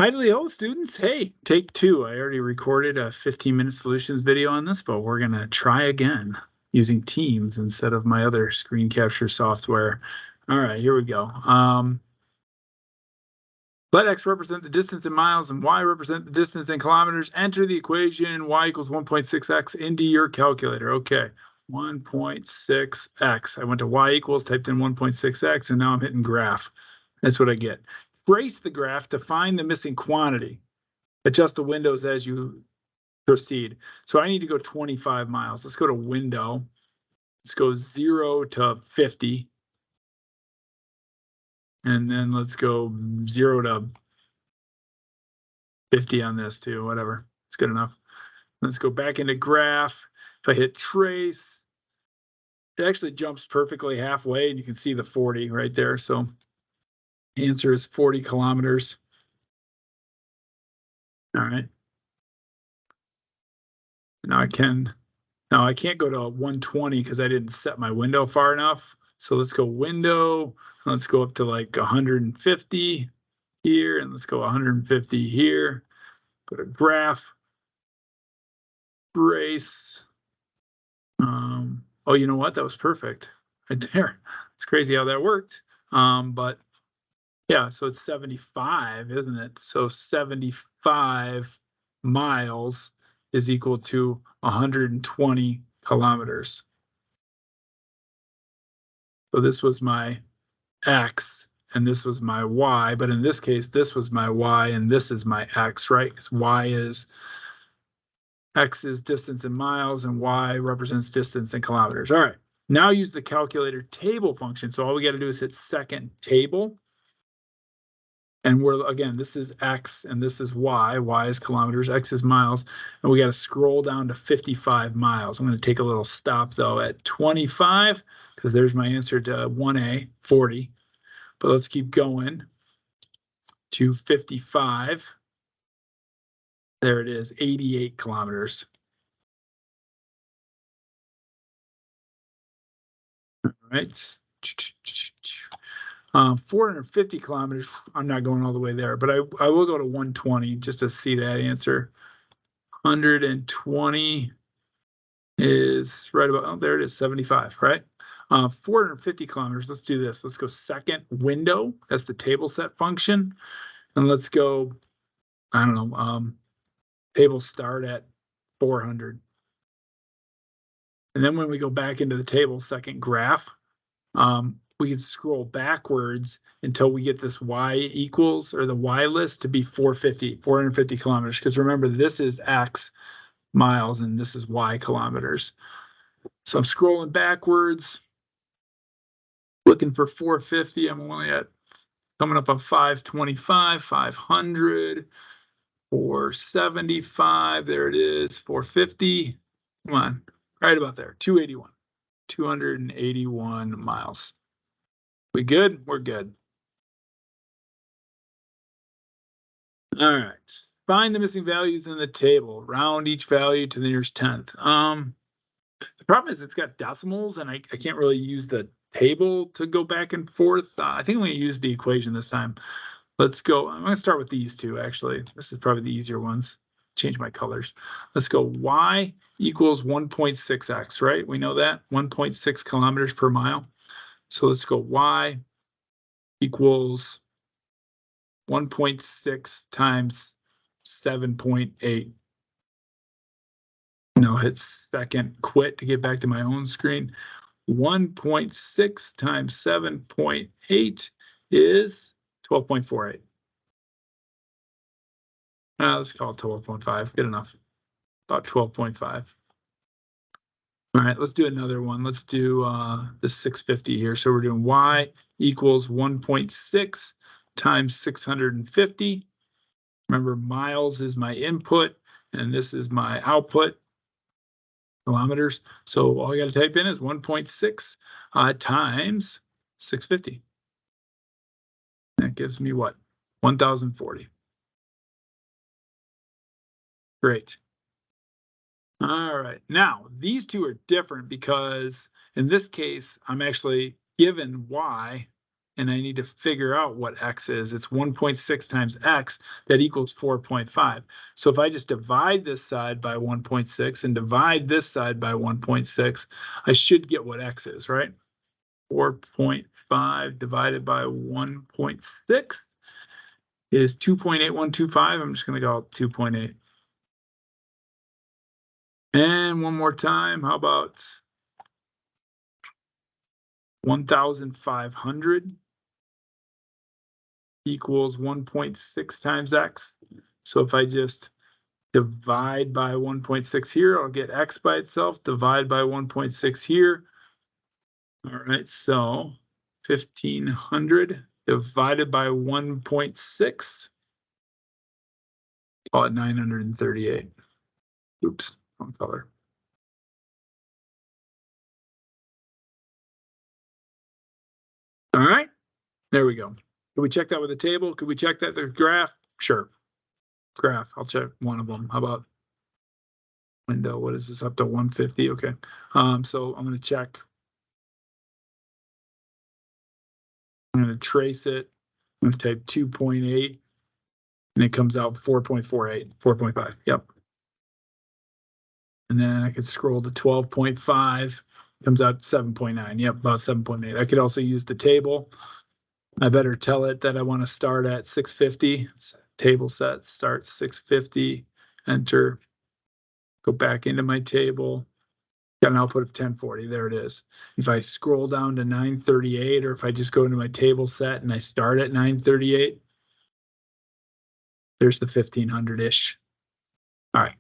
Hi, students. Hey, take two. I already recorded a 15-minute solutions video on this, but we're going to try again using Teams instead of my other screen capture software. All right, here we go. Let X represent the distance in miles and Y represent the distance in kilometers. Enter the equation Y equals 1.6x into your calculator. Okay, 1.6x. I went to Y equals, typed in 1.6x, and now I'm hitting graph. That's what I get. Trace the graph to find the missing quantity. Adjust the windows as you proceed. So I need to go 25 miles. Let's go to window. Let's go 0 to 50. And then let's go 0 to 50 on this too, whatever. It's good enough. Let's go back into graph. If I hit trace, it actually jumps perfectly halfway and you can see the 40 right there. So the answer is 40 kilometers. All right. Now I can't go to 120 because I didn't set my window far enough. So let's go window. Let's go up to like 150 here, and let's go 150 here. Go to graph, brace. Oh, you know what? That was perfect right there. It's crazy how that worked. But yeah, so it's 75, isn't it? So 75 miles is equal to 120 kilometers. So this was my X and this was my Y, but in this case, this was my Y and this is my X, right? Because X is distance in miles and Y represents distance in kilometers. All right, now use the calculator table function. So all we got to do is hit second table. And again, this is X and this is Y. Y is kilometers, X is miles. And we got to scroll down to 55 miles. I'm going to take a little stop though at 25 because there's my answer to 1A, 40. But let's keep going to 55. There it is, 88 kilometers. All right. 450 kilometers. I'm not going all the way there, but I will go to 120 just to see that answer. 120 is right about, oh, there it is, 75, right? 450 kilometers. Let's do this. Let's go second window. That's the table set function. And let's go, I don't know, table start at 400. And then when we go back into the table, second graph, we can scroll backwards until we get this Y equals, or the Y list to be 450 kilometers. Because remember, this is X miles and this is Y kilometers. So I'm scrolling backwards, looking for 450. I'm only at coming up on 525, 500, 475. There it is, 450. Come on, right about there, 281. 281 miles. We good? We're good. All right. Find the missing values in the table. Round each value to the nearest tenth. The problem is it's got decimals, and I can't really use the table to go back and forth. I think I'm going to use the equation this time. Let's go. I'm going to start with these two, actually. This is probably the easier ones. Change my colors. Let's go. Y equals 1.6x, right? We know that. 1.6 kilometers per mile. So let's go. Y equals 1.6 times 7.8. Now hit second quit to get back to my own screen. 1.6 times 7.8 is 12.48. Let's call it 12.5. Good enough. About 12.5. All right, let's do another one. Let's do the 650 here. So we're doing Y equals 1.6 times 650. Remember, miles is my input, and this is my output, kilometers. So all I got to type in is 1.6 times 650. That gives me what? 1,040. Great. All right. Now, these two are different because in this case, I'm actually given Y and I need to figure out what x is. It's 1.6 times x that equals 4.5. So if I just divide this side by 1.6 and divide this side by 1.6, I should get what x is, right? 4.5 divided by 1.6 is 2.8125. I'm just going to go 2.8. And one more time, how about 1,500 equals 1.6 times x. So if I just divide by 1.6 here, I'll get x by itself. Divide by 1.6 here. All right, so 1,500 divided by 1.6. Call it 938. Oops, wrong color. All right, there we go. Could we check that with a table? Could we check that with a graph? Sure. Graph, I'll check one of them. How about window? What is this, up to 150? Okay. So I'm going to check. I'm going to trace it. I'm going to type 2.8 and it comes out 4.48, 4.5. Yep. And then I could scroll to 12.5, comes out 7.9. Yep, about 7.8. I could also use the table. I better tell it that I want to start at 650. Table set starts 650, enter, go back into my table, got an output of 1040. There it is. If I scroll down to 938, or if I just go into my table set and I start at 938, there's the 1500-ish. All right.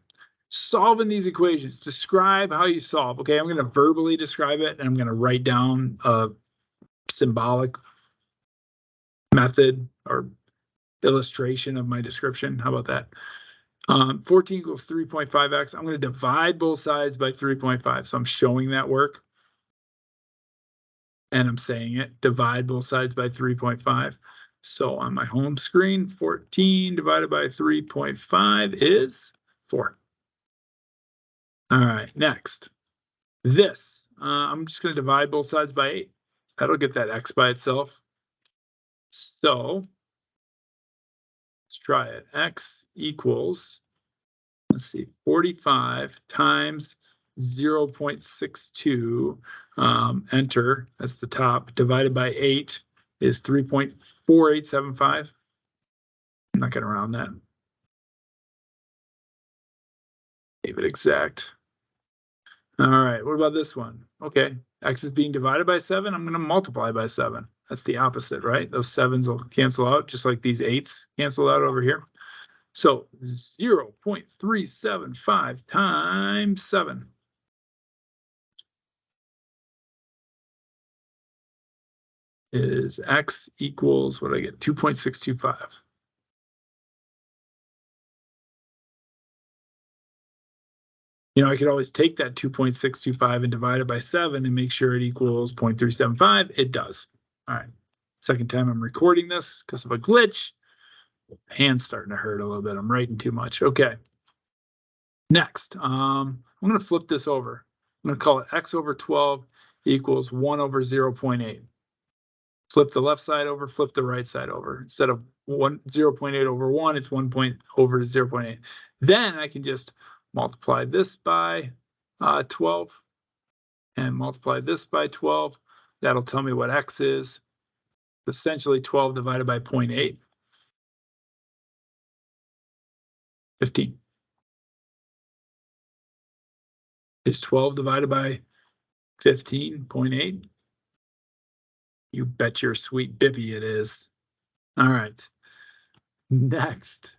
Solving these equations, describe how you solve. Okay, I'm going to verbally describe it, and I'm going to write down a symbolic method or illustration of my description. How about that? 14 equals 3.5x. I'm going to divide both sides by 3.5. So I'm showing that work. And I'm saying it, divide both sides by 3.5. So on my home screen, 14 divided by 3.5 is 4. All right, next. This, I'm just going to divide both sides by 8. That'll get that x by itself. So let's try it. X equals, let's see, 45 times 0.62, enter, that's the top, divided by 8 is 3.4875. I'm not going to round that. Leave it exact. All right, what about this one? Okay, x is being divided by 7. I'm going to multiply by 7. That's the opposite, right? Those 7s will cancel out, just like these 8s cancel out over here. So 0.375 times 7. Is x equals, what do I get? 2.625. You know, I could always take that 2.625 and divide it by 7 and make sure it equals 0.375. It does. All right. Second time I'm recording this because of a glitch. Hand's starting to hurt a little bit. I'm writing too much. Okay. Next, I'm going to flip this over. I'm going to call it x over 12 equals 1 over 0.8. Flip the left side over, flip the right side over. Instead of 0.8 over 1, it's 1 over 0.8. Then I can just multiply this by 12 and multiply this by 12. That'll tell me what x is. Essentially 12 divided by 0.8. 15. Is 12 divided by 15.8? You bet your sweet Bippy it is. All right. Next.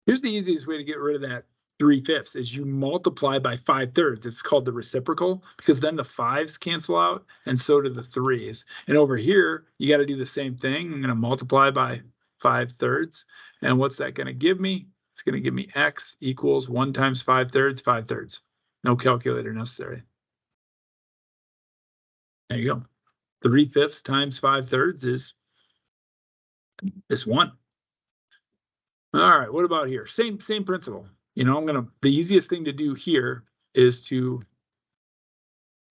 Here's the easiest way to get rid of that 3/5 is you multiply by 5/3. It's called the reciprocal because then the 5s cancel out and so do the 3s. And over here, you got to do the same thing. I'm going to multiply by 5/3. And what's that going to give me? It's going to give me x equals 1 times 5/3, 5/3. No calculator necessary. There you go. 3/5 times 5/3 is 1. All right, what about here? Same principle. You know, the easiest thing to do here is to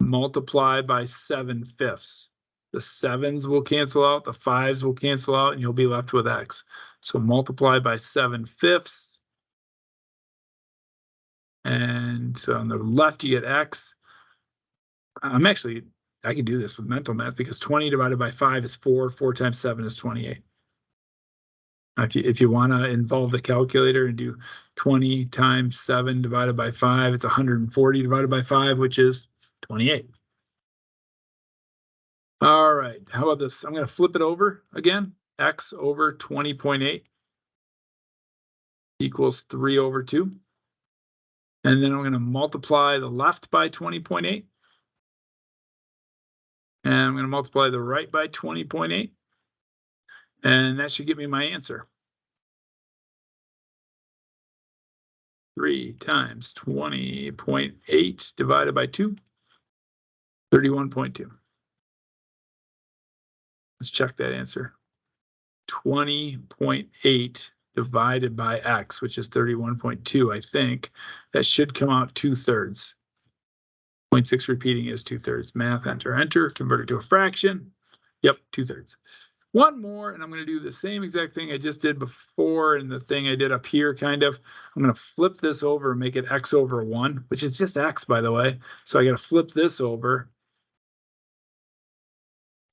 multiply by 7/5. The 7s will cancel out, the 5s will cancel out, and you'll be left with x. So multiply by 7/5. And so on the left, you get x. I can do this with mental math because 20 divided by 5 is 4. 4 times 7 is 28. If you want to involve the calculator and do 20 times 7 divided by 5, it's 140 divided by 5, which is 28. All right, how about this? I'm going to flip it over again. X over 20.8 equals 3 over 2. And then I'm going to multiply the left by 20.8. And I'm going to multiply the right by 20.8. And that should give me my answer. 3 times 20.8 divided by 2, 31.2. Let's check that answer. 20.8 divided by x, which is 31.2, I think. That should come out 2/3. 0.6 repeating is 2/3. Math, enter, enter, convert it to a fraction. Yep, 2/3. One more, and I'm going to do the same exact thing I just did before and the thing I did up here, kind of. I'm going to flip this over and make it x over 1, which is just x, by the way. So I got to flip this over.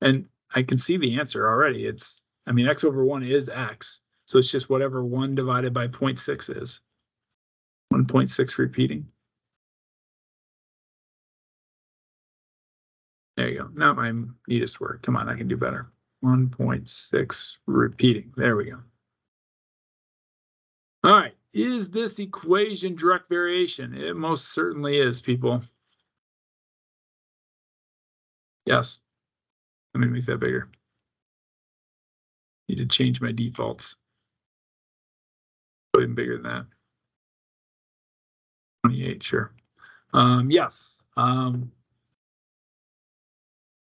And I can see the answer already. X over 1 is x. So it's just whatever 1 divided by 0.6 is. 1.6 repeating. There you go. Not my neatest word. Come on, I can do better. 1.6 repeating. There we go. All right. Is this equation direct variation? It most certainly is, people. Yes. Let me make that bigger. Need to change my defaults. Even bigger than that. 28, sure. Yes.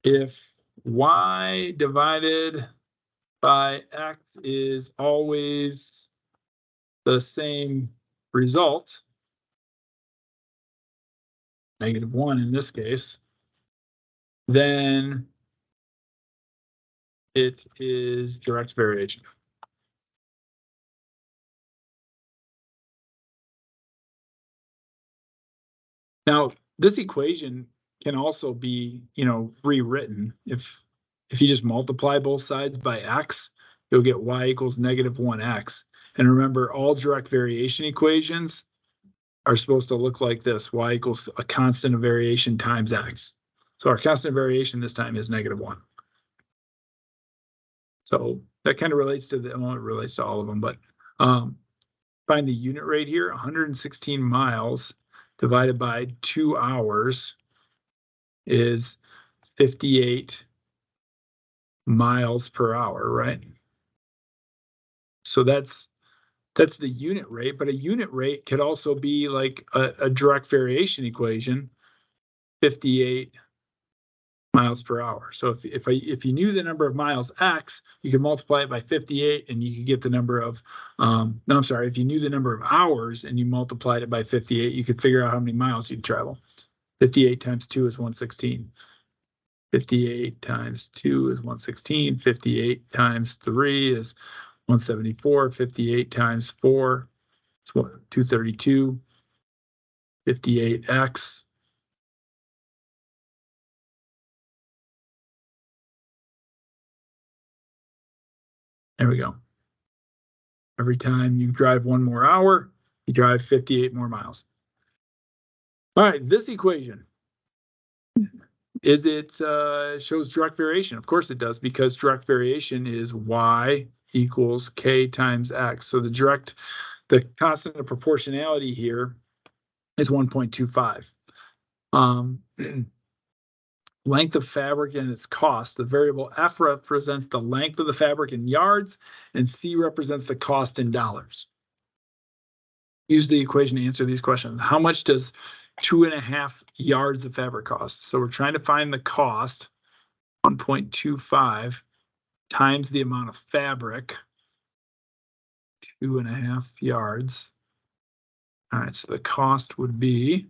If y divided by x is always the same result, -1 in this case, then it is direct variation. Now, this equation can also be, rewritten. If you just multiply both sides by x, you'll get y equals -1x. And remember, all direct variation equations are supposed to look like this: y equals a constant of variation times x. So our constant of variation this time is -1. So that kind of relates to it relates to all of them, but find the unit rate here. 116 miles divided by 2 hours is 58 miles per hour, right? So that's the unit rate, but a unit rate could also be like a direct variation equation, 58 miles per hour. So if you knew the number of miles x, you could multiply it by 58 and you could get the number of if you knew the number of hours and you multiplied it by 58, you could figure out how many miles you'd travel. 58 times 2 is 116. 58 times 2 is 116. 58 times 3 is 174. 58 times 4 is 232. 58x. There we go. Every time you drive 1 more hour, you drive 58 more miles. All right, this equation, shows direct variation? Of course it does, because direct variation is y equals k times x. So the constant of proportionality here is 1.25. Length of fabric and its cost. The variable F represents the length of the fabric in yards, and C represents the cost in dollars. Use the equation to answer these questions. How much does 2.5 yards of fabric cost? So we're trying to find the cost, 1.25 times the amount of fabric, 2.5 yards. All right, so the cost would be,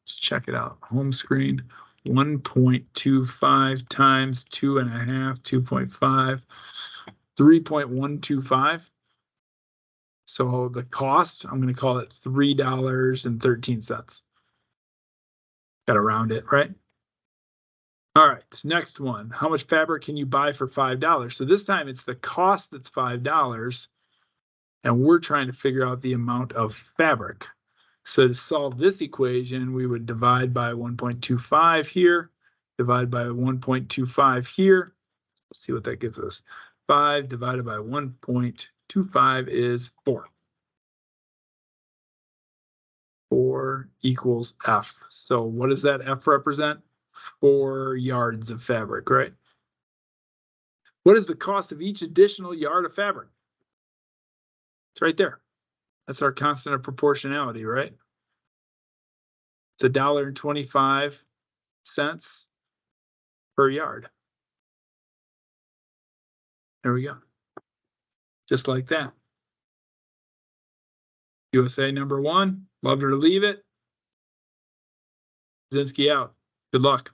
let's check it out, home screen, 1.25 times 2.5, 2.5, 3.125. So the cost, I'm going to call it $3.13. Got to round it, right? All right, next one. How much fabric can you buy for $5? So this time it's the cost that's $5, and we're trying to figure out the amount of fabric. So to solve this equation, we would divide by 1.25 here, divide by 1.25 here. Let's see what that gives us. 5 divided by 1.25 is 4. 4 equals F. So what does that F represent? 4 yards of fabric, right? What is the cost of each additional yard of fabric? It's right there. That's our constant of proportionality, right? It's $1.25 per yard. There we go. Just like that. USA number 1. Love her to leave it. Zinsky out. Good luck.